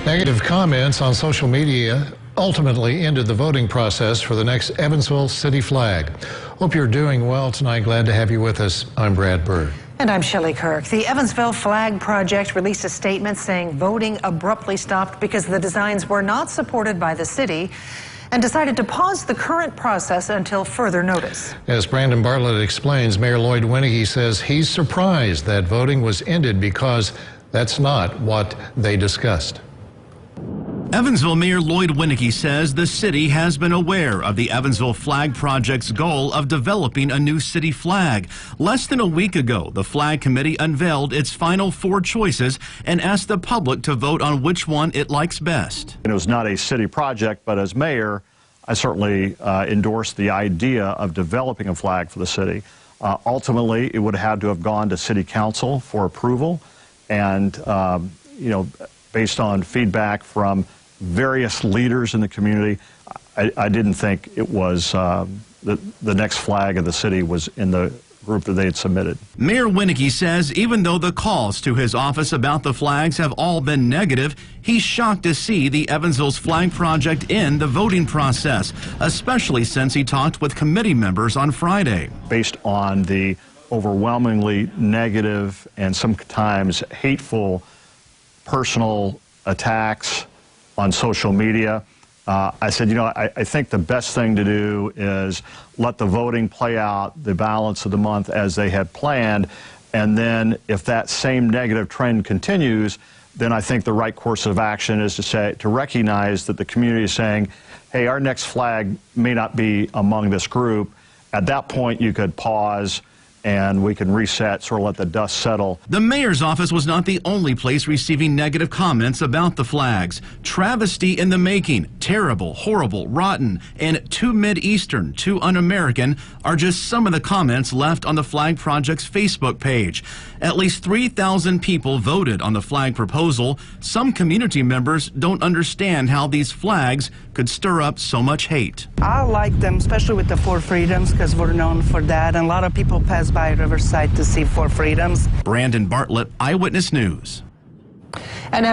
Negative comments on social media ultimately ended the voting process for the next Evansville city flag. Hope you're doing well tonight. Glad to have you with us. I'm Brad Bird. And I'm Shelley Kirk. The Evansville Flag Project released a statement saying voting abruptly stopped because the designs were not supported by the city and decided to pause the current process until further notice. As Brandon Bartlett explains, Mayor Lloyd Winnicky says he's surprised that voting was ended because that's not what they discussed. Evansville Mayor Lloyd Winnicky says the city has been aware of the Evansville Flag Project's goal of developing a new city flag. Less than a week ago, the Flag Committee unveiled its final 4 choices and asked the public to vote on which one it likes best. It was not a city project, but as mayor, I certainly endorsed the idea of developing a flag for the city. Ultimately, it would have had to have gone to city council for approval, and based on feedback from various leaders in the community, I didn't think it was the next flag of the city was in the group that they had submitted. Mayor Winnicky says even though the calls to his office about the flags have all been negative, he's shocked to see the Evansville's Flag Project in the voting process, especially since he talked with committee members on Friday. Based on the overwhelmingly negative and sometimes hateful personal attacks on social media, I said, I think the best thing to do is let the voting play out the balance of the month as they had planned, and then if that same negative trend continues, then I think the right course of action is to recognize that the community is saying, hey, our next flag may not be among this group. At that point, you could pause and we can reset, sort of let the dust settle. The mayor's office was not the only place receiving negative comments about the flags. Travesty in the making, terrible, horrible, rotten, and too Mideastern, too un-American are just some of the comments left on the Flag Project's Facebook page. At least 3,000 people voted on the flag proposal. Some community members don't understand how these flags could stir up so much hate. I like them, especially with the 4 Freedoms, because we're known for that, and a lot of people pass by Riverside to see 4 Freedoms. Brandon Bartlett, Eyewitness News. And